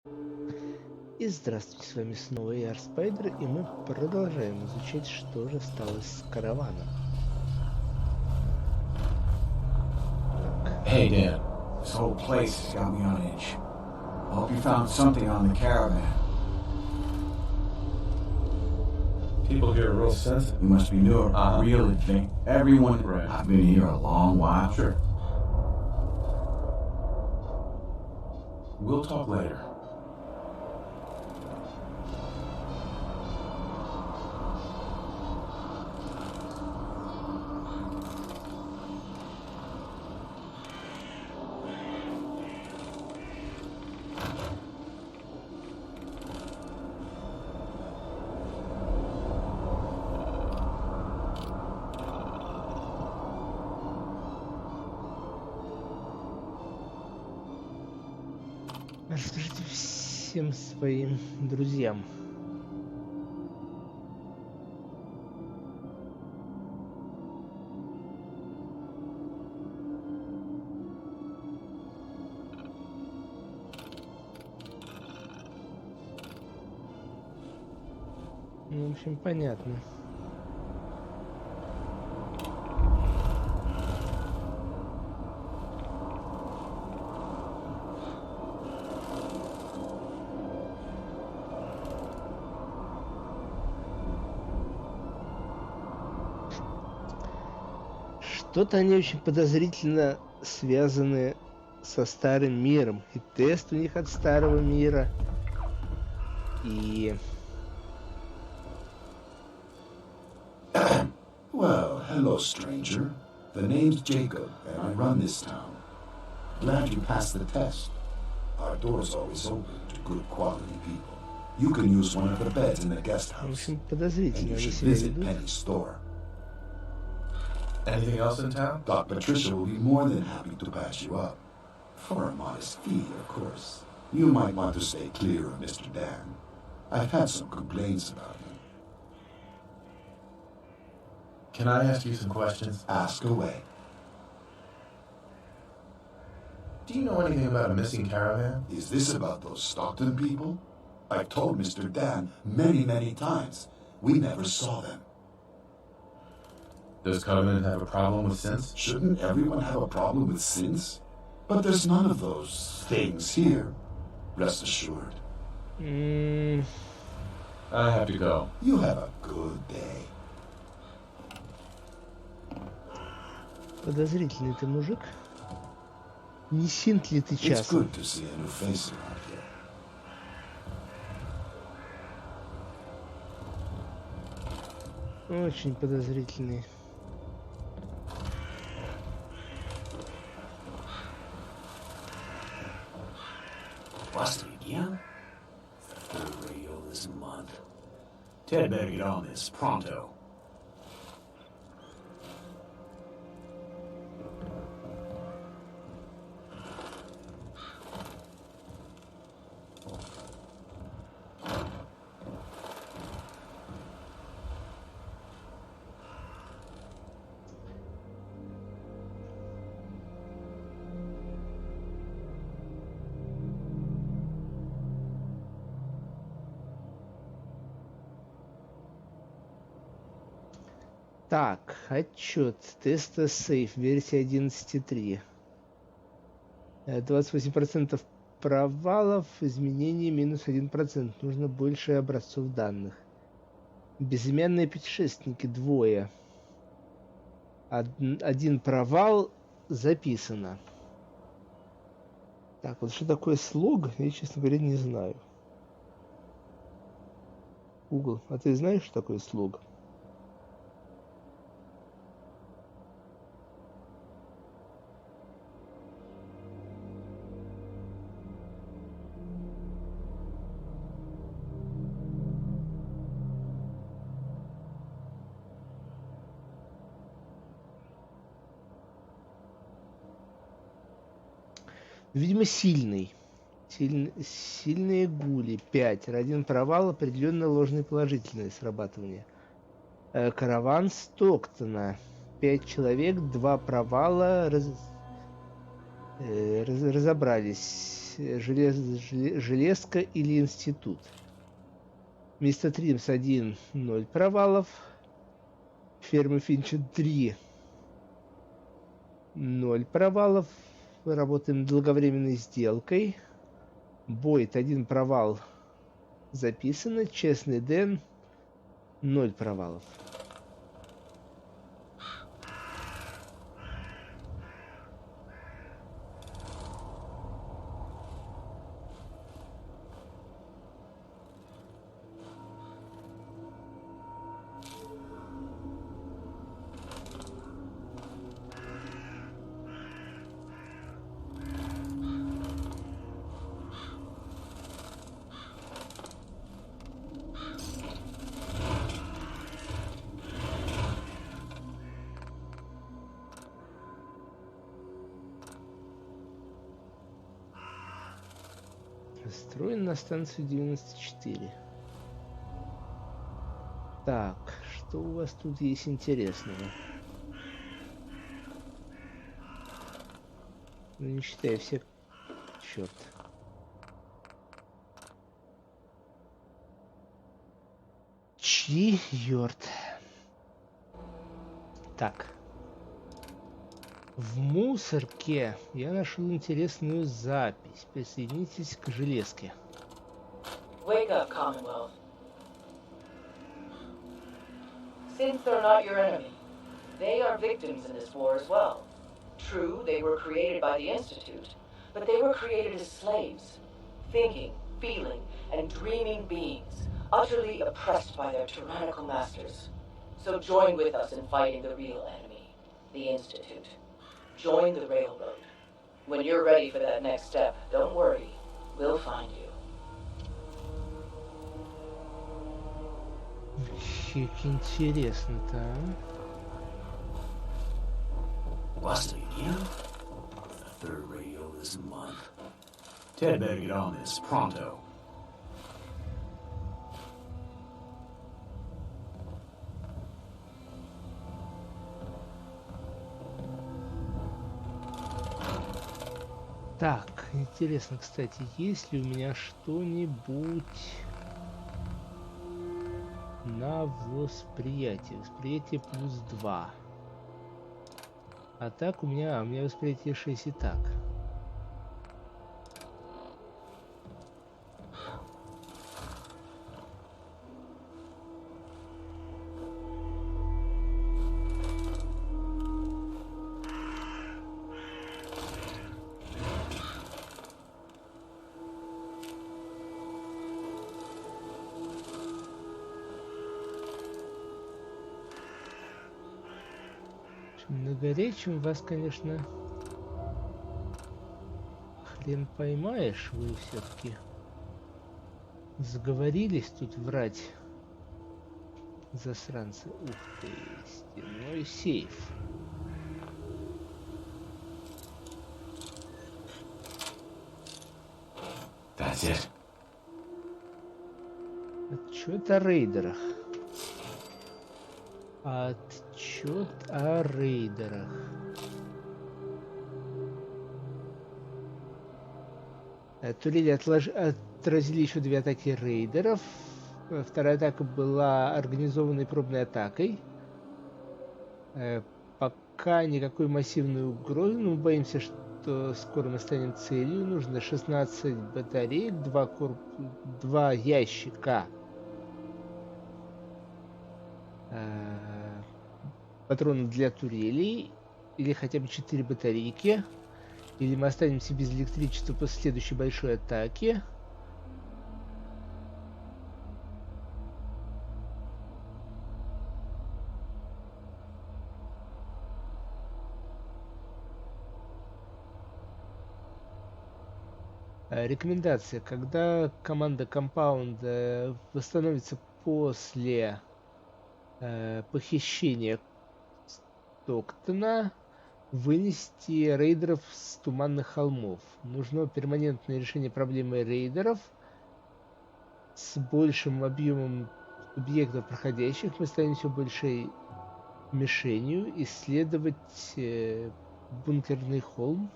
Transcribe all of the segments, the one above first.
И здравствуйте, с вами снова я, Спайдер, и мы продолжаем изучать, что же стало с караваном. Hey, Dan. This whole place has got me on edge. I hope you found something on the caravan. People here are real sensitive. You must be newer, real advanced. Everyone, Right. I've been here a long while. Sure. We'll talk later. Расскажите всем своим друзьям. Ну, в общем, понятно. Что-то они очень подозрительно связаны со старым миром. И тест у них от старого мира. И... Well, hello, stranger. The name's Jacob, and I run this town. Glad you passed the test. Our door's always open to good quality people. You can use one of the beds in the guest В house, общем, and подозрительно you они should себя visit ведут. Penny's store. Anything else in town? Doc Patricia will be more than happy to patch you up. For a modest fee, of course. You might want to stay clear of Mr. Dan. I've had some complaints about him. Can I ask you some questions? Ask away. Do you know anything about a missing caravan? Is this about those Stockton people? I've told Mr. Dan many times. We never saw them. Does Covenant have a problem with synths? Shouldn't everyone have a problem with sins? But there's none of those things here. Rest assured. М, I have to go. You have a good day. Подозрительный ты мужик. Не синт ли ты It's часом? good to see a new face around here. Очень подозрительный. Busted again? Third radio this month. Ted better get on this pronto. Так, отчет. Теста сейф. Версия 11.3. 28% провалов. Изменений минус 1%. Нужно больше образцов данных. Безымянные путешественники. Двое. Один провал записано. Так, вот что такое слог, я, честно говоря, не знаю. Google, а ты знаешь, что такое слог? Видимо, сильный. Сильные гули. 5. Один провал, определенно ложное положительное срабатывание. Караван Стоктона. 5 человек, 2 провала. Разобрались. железка или институт. Мистер Тримс 1, 0 провалов. Ферма Финча 3, 0 провалов. Работаем долговременной сделкой. Бойт 1 провал записано. Честный Дэн 0 провалов. Настроен на станцию 94. Так, что у вас тут есть интересного? Ну, не считая всех... Черт. Черт. Так. В мусорке я нашел интересную запись. Присоединитесь к железке. Wake up, Commonwealth. Synths are not your enemy. They are victims in this war as well. True, they were created by the Institute, but they were created as slaves. Thinking, feeling, and dreaming beings, utterly oppressed by their tyrannical masters. So join with us in fighting the real enemy, the Institute. Join the railroad. When you're ready for that next step, don't worry. We'll find you. Как интересно-то, а? Busting again? The third radio this month. Ted better get on this pronto. Так, интересно, кстати, есть ли у меня что-нибудь на восприятие? Восприятие плюс 2. А так у меня восприятие 6 и так. На горячем вас, конечно, хрен поймаешь. Вы все-таки заговорились тут врать, засранцы. Ух ты, стеной сейф. That's it. Отчет о рейдерах. Отчет о рейдерах. Турели отразили еще 2 атаки рейдеров. Вторая атака была организованной пробной атакой. Пока никакой массивной угрозы, но мы боимся, что скоро мы станем целью. Нужно 16 батареек, 2 ящика патронов для турелей, или хотя бы 4 батарейки, или мы останемся без электричества после следующей большой атаки. Рекомендация: когда команда компаунда восстановится после похищения Стоктона, вынести рейдеров с туманных холмов. Нужно перманентное решение проблемы рейдеров. С большим объемом объектов проходящих мы станем все большей мишенью. Исследовать бункерный холм.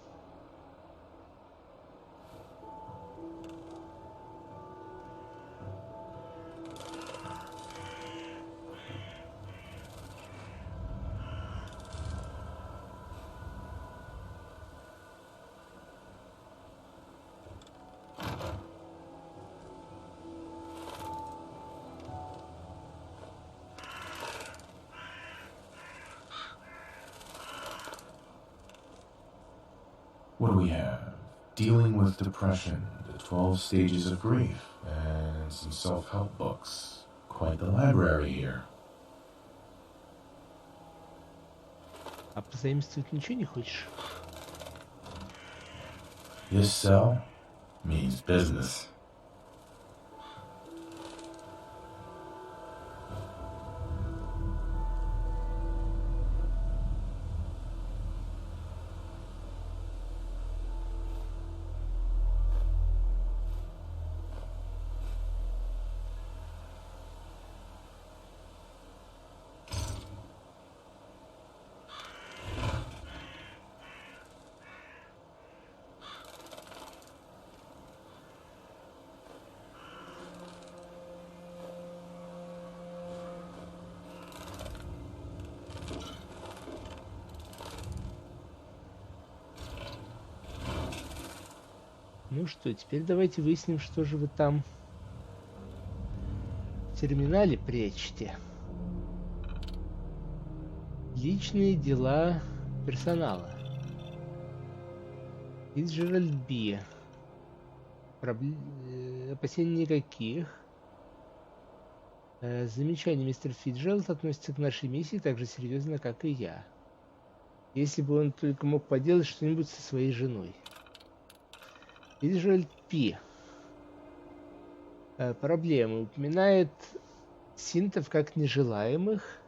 What do we have? Dealing with depression, the 12 stages of grief, and some self-help books. Quite the library here. А позаимствовать ничего не хочешь? This cell means business. Ну что, теперь давайте выясним, что же вы там в терминале прячете. Личные дела персонала. Фицджеральд Би. Опасений никаких. Замечание, мистер Фицджеральд относится к нашей миссии так же серьезно, как и я. Если бы он только мог поделать что-нибудь со своей женой. Фицджеральд Пи. Проблемы. Упоминает синтов как нежелаемых.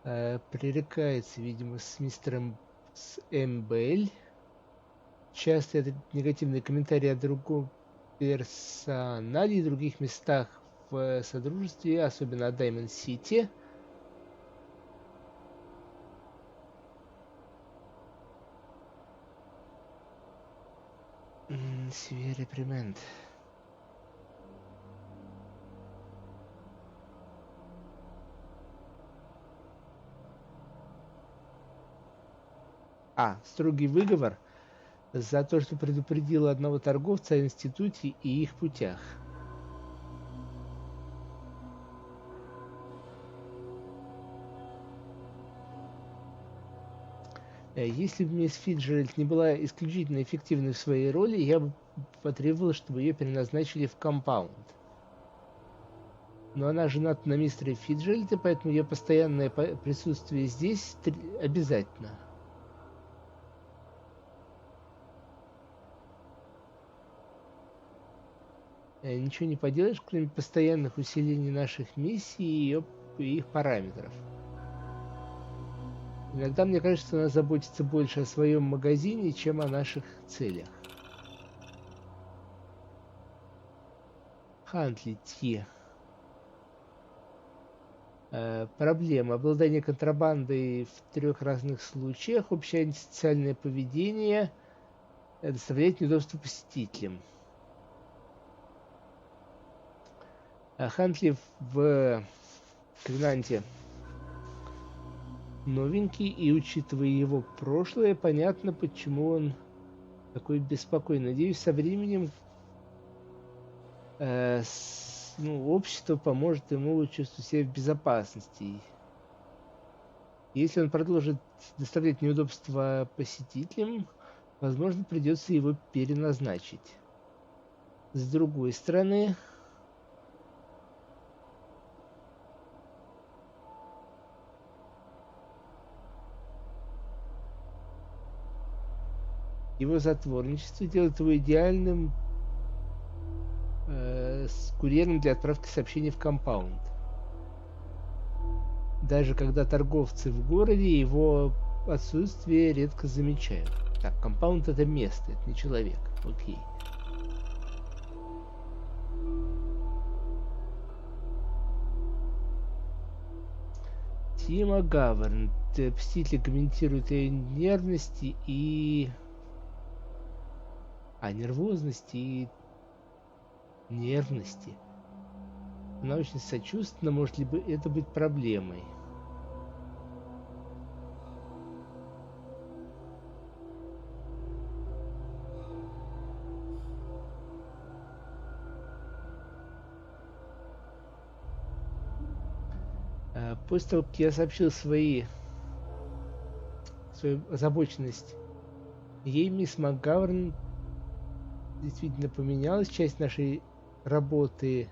Пререкается, видимо, с мистером Эмбель. Часто это негативные комментарии о другом персонале и других местах в Содружестве, особенно о Даймонд-Сити. Сверепримент. Строгий выговор за то, что предупредил одного торговца о институте и их путях. Если бы мисс Фицджеральд не была исключительно эффективной в своей роли, я бы потребовал, чтобы ее переназначили в компаунд. Но она жената на мистере Фицджеральде, поэтому ее постоянное присутствие здесь обязательно. Ничего не поделаешь, кроме постоянных усилений наших миссий и их параметров. Иногда мне кажется, она заботится больше о своем магазине, чем о наших целях. Хантли Ти. Проблема. Обладание контрабандой в 3 разных случаях. Общее антисоциальное поведение доставляет неудобства посетителям. Хантли в Квинанте новенький, и учитывая его прошлое, понятно, почему он такой беспокойный. Надеюсь, со временем общество поможет ему чувствовать себя в безопасности. Если он продолжит доставлять неудобства посетителям, возможно, придется его переназначить. С другой стороны, его затворничество делает его идеальным курьером для отправки сообщений в компаунд. Даже когда торговцы в городе его отсутствие редко замечают. Так, компаунд — это место, это не человек. Окей. Тима Гаверн. Посетители комментируют ее нервности и... нервозности и нервности. Она очень сочувственна, может ли это быть проблемой. После того, как я сообщил свою озабоченность Ей мисс МакГаверн действительно поменялась. Часть нашей работы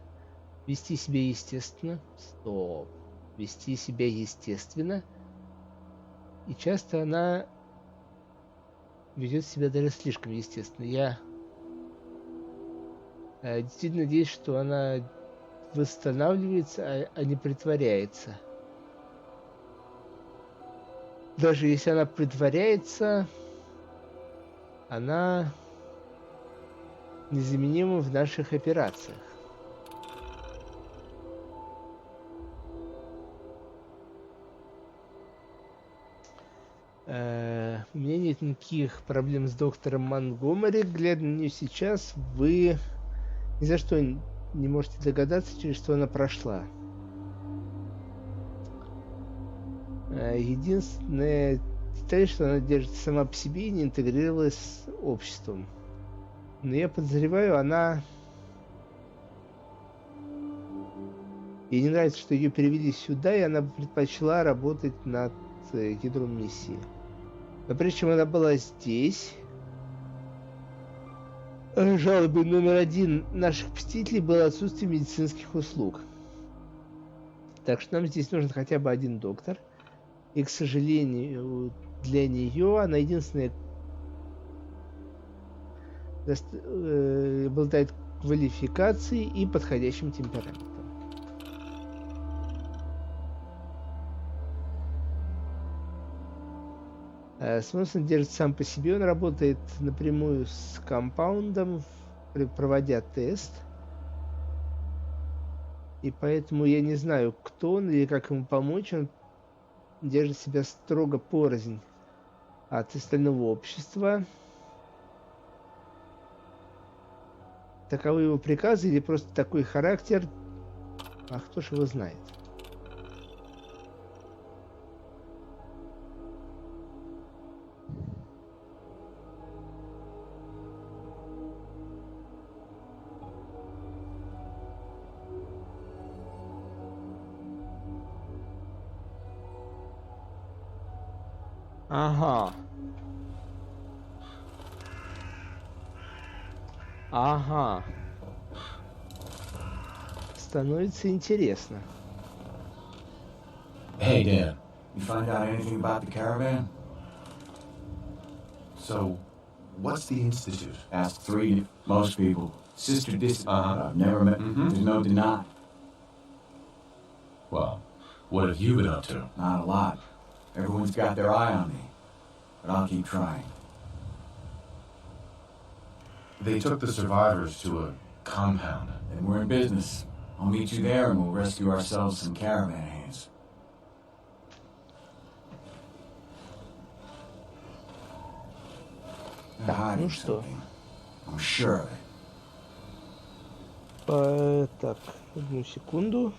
вести себя естественно. Стоп. Вести себя естественно. И часто она ведет себя даже слишком естественно. Я действительно надеюсь, что она восстанавливается, а не притворяется. Даже если она притворяется, она незаменима в наших операциях. У меня нет никаких проблем с доктором Монгомери. Глядя на нее сейчас, вы ни за что не можете догадаться, через что она прошла. Единственная деталь, что она держится сама по себе и не интегрировалась с обществом. Но я подозреваю, она... Ей не нравится, что ее перевели сюда, и она предпочла работать над ядром миссии. Но прежде чем она была здесь, жалобой номер один наших посетителей было отсутствие медицинских услуг. Так что нам здесь нужен хотя бы один доктор. И, к сожалению, для нее она единственная обладает квалификацией и подходящим темпераментом. Смонсон держит сам по себе, он работает напрямую с компаундом, проводя тест. И поэтому я не знаю, кто он или как ему помочь. Он держит себя строго порознь от остального общества. Таковы его приказы или просто такой характер, а кто ж его знает. Ага. Ага. Становится интересно. Hey, Dan. You find out anything about the caravan? So, what's the Institute? Ask three. Most people. Sister Uh-huh. I've never met. Mhm. There's no denying. Well, what have you been up to? Not a lot. Everyone's got their eye on me. But I'll keep trying. They took the survivors to a compound. Then we're in business. I'll meet you there and we'll rescue ourselves some caravan hands. They're hiding ну что? something. I'm sure of it. Так, одну секунду.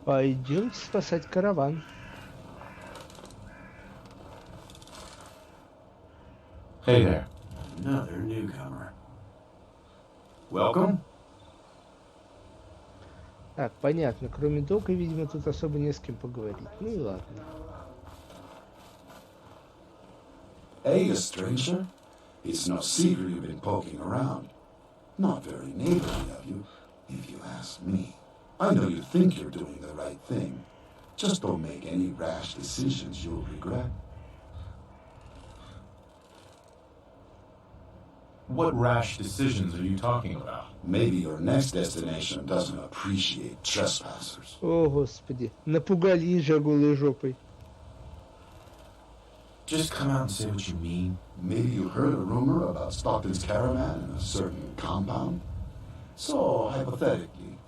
Пойдем спасать караван. Hey there. Another newcomer. Welcome. Так, понятно. Кроме Дока, видимо, тут особо не с кем поговорить. Ну и ладно. Hey, a stranger. It's no secret you've been poking around. Not very neighborly of you, if you ask me. I know you think you're doing the right thing. Just don't make any rash decisions you'll regret. What rash decisions are you talking about? Maybe your next destination doesn't appreciate trespassers. О, господи. Напугали же голой жопой. Just come out and say what you mean. Maybe you heard a rumor about Stockton's caravan in a certain compound? So, hypothetically,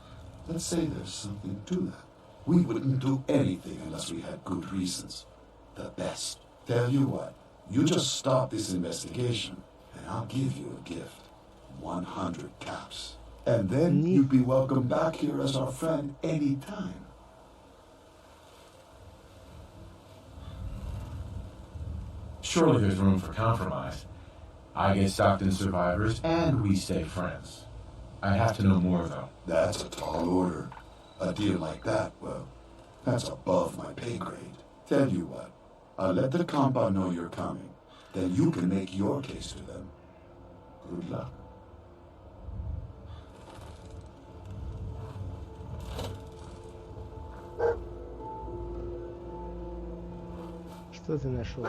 let's say there's something to that. We wouldn't do anything unless we had good reasons. The best. Tell you what, you just stop this investigation, and I'll give you a gift. 100 caps. And then you'd be welcome back here as our friend anytime. Surely there's room for compromise. I get Stockton survivors, and we stay friends. I'd have to know more, though. That's a tall order. A deal like that, well, That's above my pay grade. Tell you what, I'll let the compound know you're coming. Then you can make your case to them. Good luck. Что ты нашел?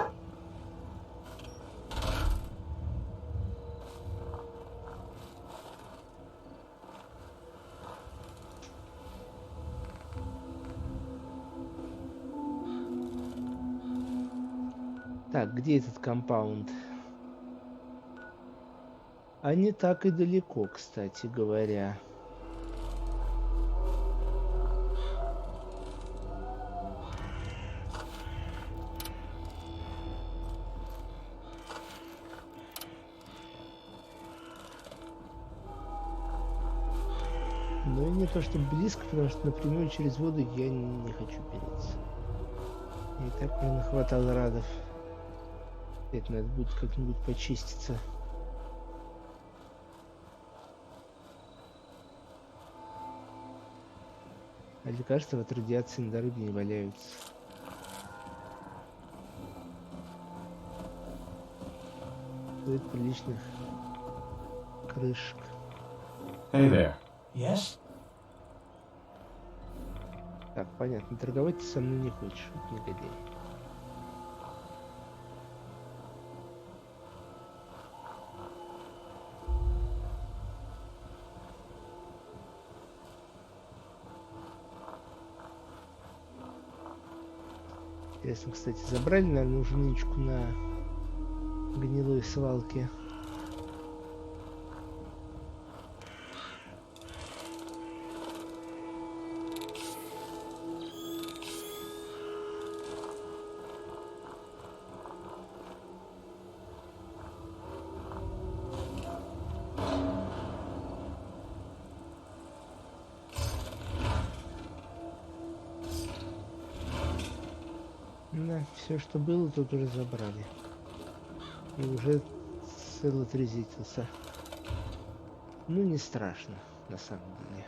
Так, где этот компаунд? А не так и далеко, кстати говоря. Но и не то, что близко, потому что напрямую через воду я не хочу переться. И так мне нахватало радов. Это надо будет как-нибудь почиститься. А лекарства от радиации на дороге не валяются. Стоит приличных крышек. Hey there. Yes? Так, понятно. Торговать ты со мной не хочешь, вот негодяй. Интересно, кстати, забрали, наверное, уже нычку на гнилой свалке. Да, все, что было, тут уже забрали. И уже целотрезитился. Ну, не страшно, на самом деле.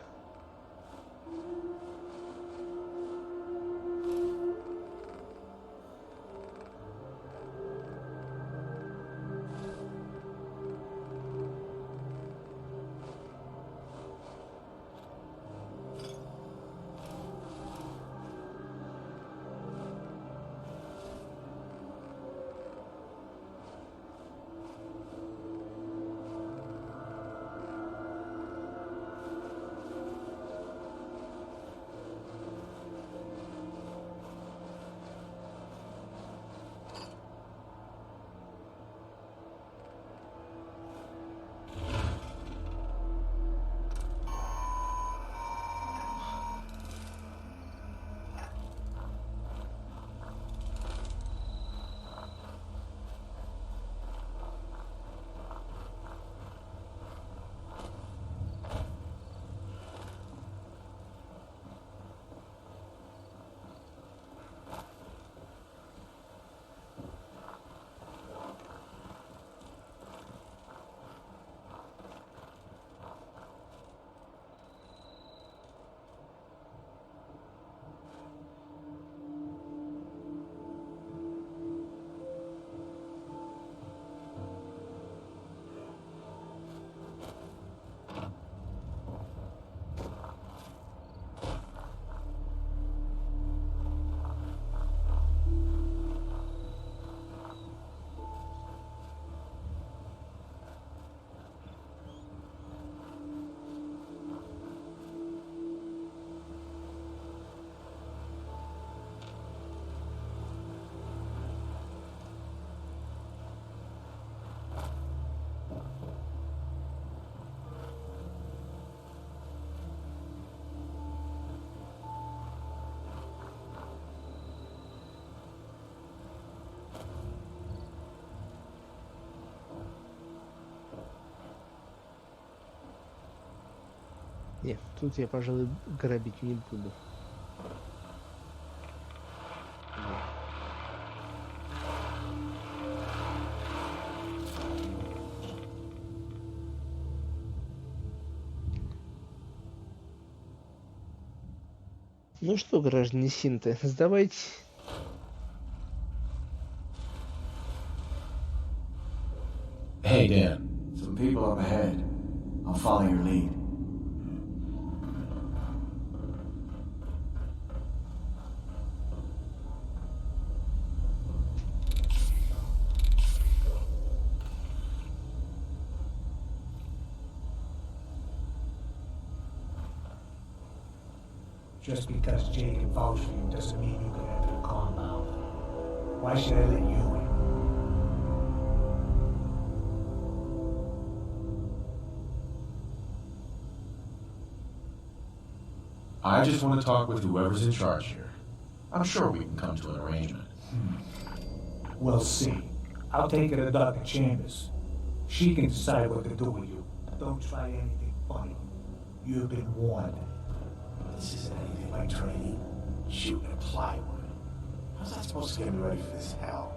Нет, тут я, пожалуй, грабить не буду. Ну что, граждане Синты, сдавайте. Hey, Dan. Some people up ahead. I'll follow your lead. Just because Jacob vouched for you doesn't mean you can enter the compound. Why should I let you in? I just want to talk with whoever's in charge here. I'm sure we can come to an arrangement. We'll see. I'll take her to Dr. Chambers. She can decide what to do with you. Don't try anything funny. You've been warned. This isn't anything like training. Shooting at plywood. How's that supposed to get me ready for this hell?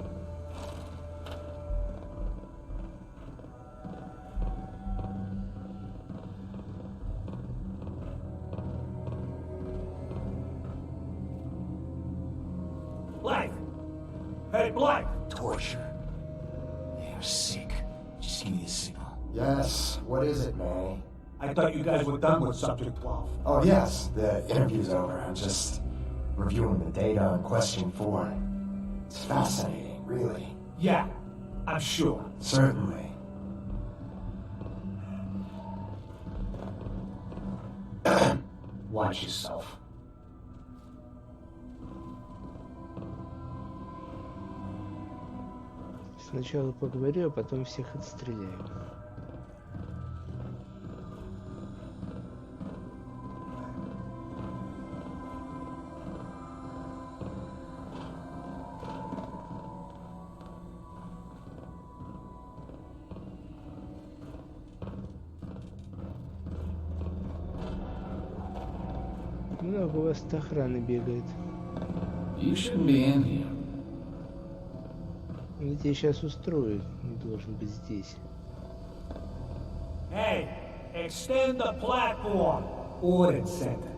Blank! Hey, Blank! Torture. They're sick. Just give me the signal. Yes, what is it, May? I thought you guys were done with Subject 12. Oh, yes, the interview's over. I'm just reviewing the data on question 4. It's fascinating, really. Yeah, I'm sure. Certainly. Watch yourself. Сначала поговорю, а потом всех отстреляю. Много у вас охраны бегает. You shouldn't be in here. Я тебя сейчас устрою. Не должен быть здесь. Hey, extend the platform. Ordered, Center.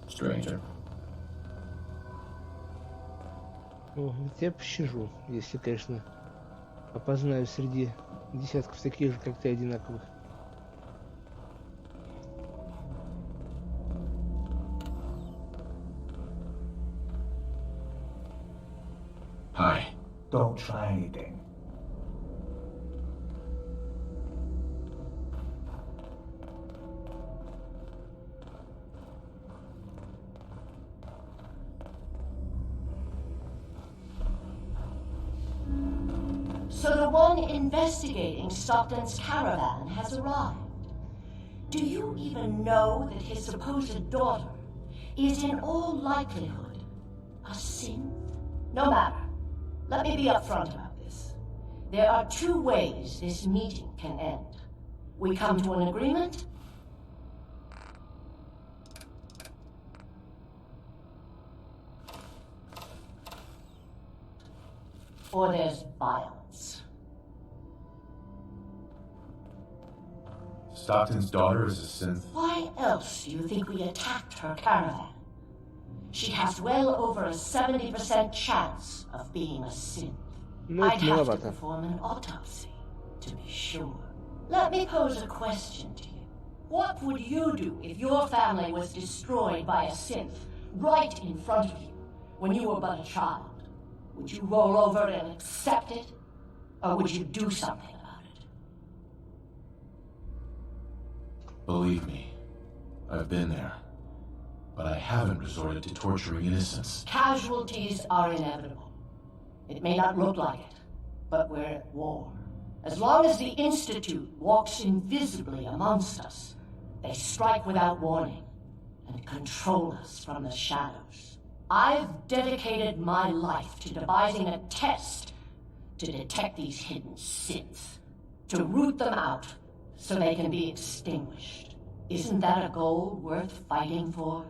Stranger. О, я пощажу, если, конечно, опознаю среди десятков таких же, как ты, одинаковых. Hi. Don't try anything. So the one investigating Stockton's caravan has arrived. Do you even know that his supposed daughter is in all likelihood a synth? No matter. Let me be upfront about this. There are two ways this meeting can end. We come to an agreement, or there's violence. Stockton's daughter is a synth. Why else do you think we attacked her caravan? She has well over a 70% chance of being a synth. Ну, I'd это have to маловато. perform an autopsy to be sure. Let me pose a question to you. What would you do if your family was destroyed by a synth right in front of you when you were but a child? Would you roll over and accept it? Or would you do something about it? Believe me, I've been there. But I haven't resorted to torturing innocents. Casualties are inevitable. It may not look like it, but we're at war. As long as the Institute walks invisibly amongst us, they strike without warning and control us from the shadows. I've dedicated my life to devising a test to detect these hidden synths, to root them out so they can be extinguished. Isn't that a goal worth fighting for?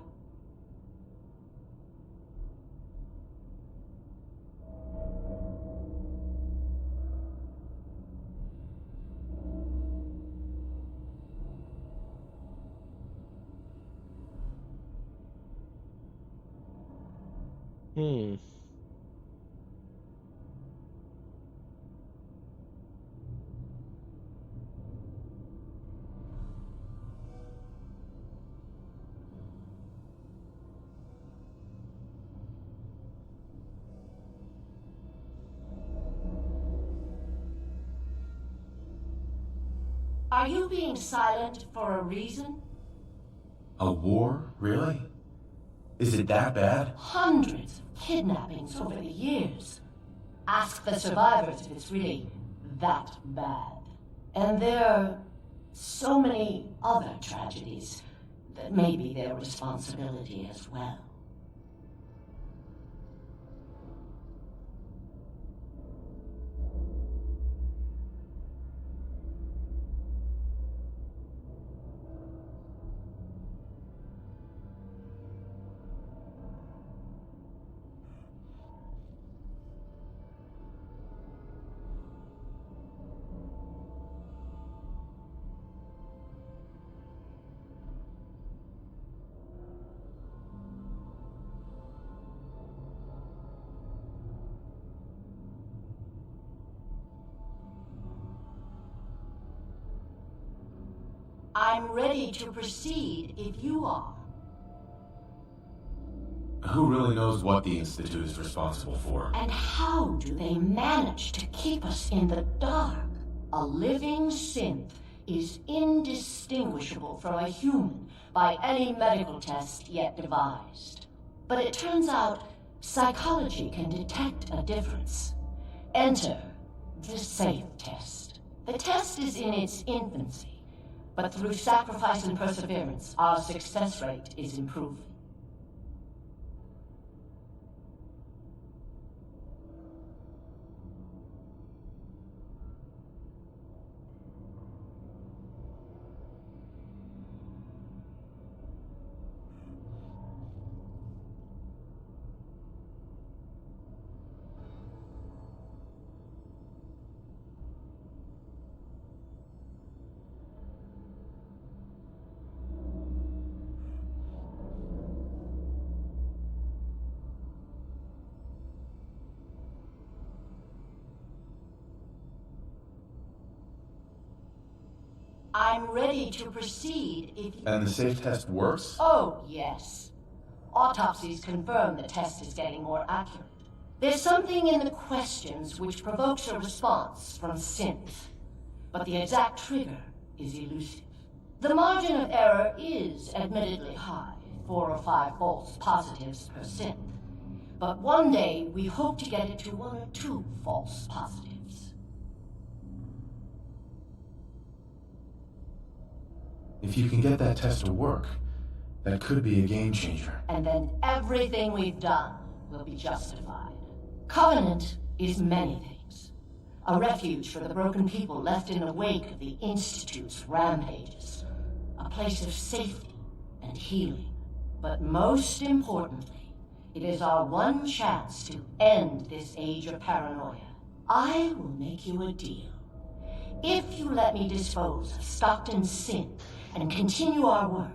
Hmm. Are you being silent for a reason? A war? Really? Is it that bad? Hundreds of kidnappings over the years. Ask the survivors if it's really that bad. And there are so many other tragedies that may be their responsibility as well. I'm ready to proceed if you are. Who really knows what the Institute is responsible for? And how do they manage to keep us in the dark? A living synth is indistinguishable from a human by any medical test yet devised. But it turns out psychology can detect a difference. Enter the SAFE test. The test is in its infancy, but through sacrifice and perseverance, our success rate is improving. I'm ready to proceed if you... And the safe test works? Oh, yes. Autopsies confirm the test is getting more accurate. There's something in the questions which provokes a response from synth, but the exact trigger is elusive. The margin of error is admittedly high, 4 or 5 false positives per synth. But one day we hope to get it to 1 or 2 false positives. If you can get that test to work, that could be a game changer. And then everything we've done will be justified. Covenant is many things. A refuge for the broken people left in the wake of the Institute's rampages. A place of safety and healing. But most importantly, it is our one chance to end this age of paranoia. I will make you a deal. If you let me dispose of Stockton's sin and continue our work,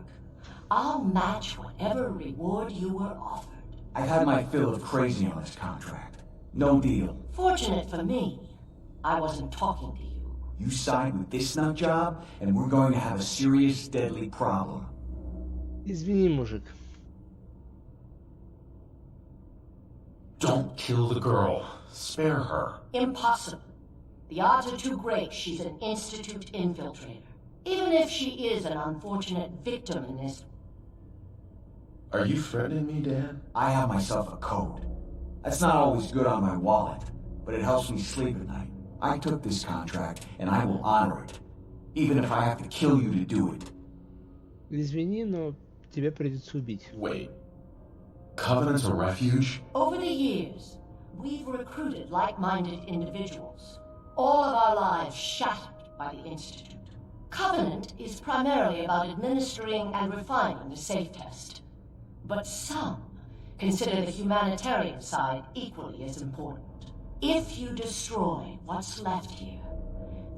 I'll match whatever reward you were offered. I've had my fill of crazy on this contract. No deal. Fortunate for me, I wasn't talking to you. You side with this nut job, and we're going to have a serious, deadly problem. Извини, мужик. Don't kill the girl. Spare her. Impossible. The odds are too great she's an Institute infiltrator. Even if she is an unfortunate victim in this... Are you threatening me, Dan? I have myself a code. That's not always good on my wallet, but it helps me sleep at night. I took this contract, and I will honor it, even if I have to kill you to do it. Извини, но тебя придется убить. Wait. Covenant's a refuge? Over the years, we've recruited like-minded individuals. All of our lives shattered by the Institute. Covenant is primarily about administering and refining the safe test. But some consider the humanitarian side equally as important. If you destroy what's left here,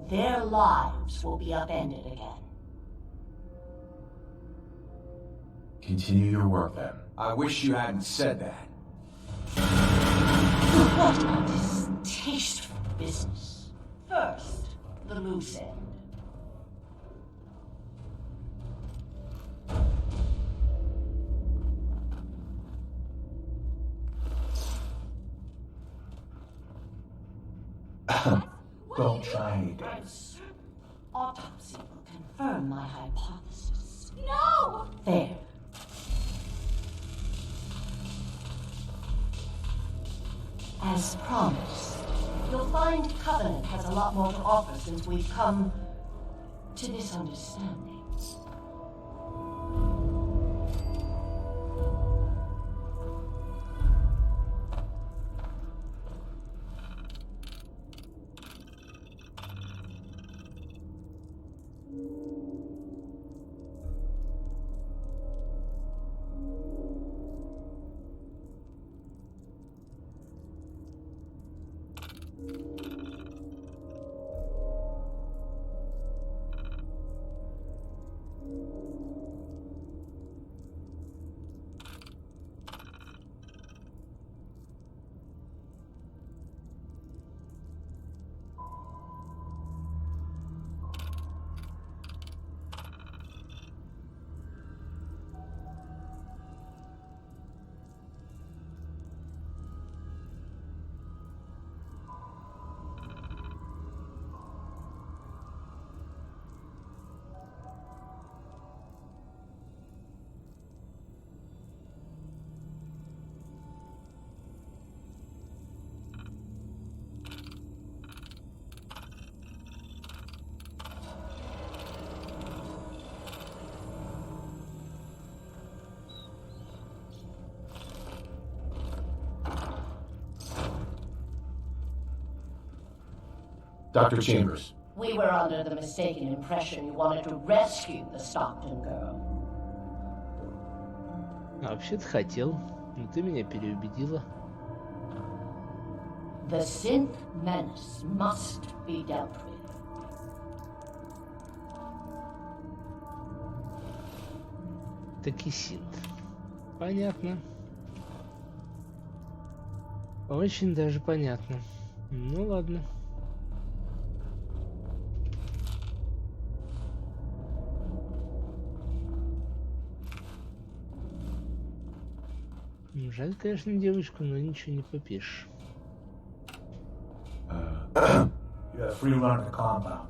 their lives will be upended again. Continue your work then. I wish you hadn't said that. What a distasteful business. First, the loose end. Don't try anything. I'm certain autopsy will confirm my hypothesis. No! There. As promised, you'll find Covenant has a lot more to offer since we've come to this understanding. Dr. Chambers. We were under the mistaken impression you wanted to rescue the Stockton girl. А вообще-то хотел, но ты меня переубедила. The synth menace must be dealt with. Таки синт. Понятно. Очень даже понятно. Ну ладно. Жаль, конечно, девочку, но ничего не попишешь. You have free run of the compound.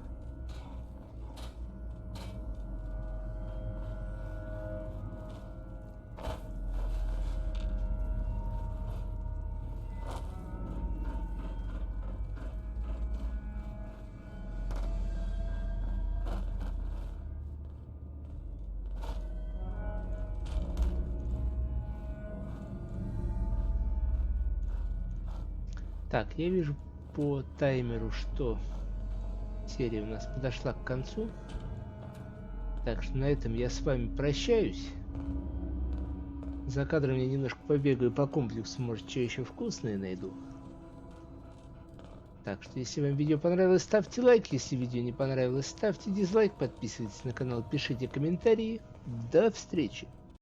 Так, я вижу по таймеру, что серия у нас подошла к концу. Так что на этом я с вами прощаюсь. За кадром я немножко побегаю по комплексу, может, что еще вкусное найду. Так что, если вам видео понравилось, ставьте лайк. Если видео не понравилось, ставьте дизлайк. Подписывайтесь на канал, пишите комментарии. До встречи!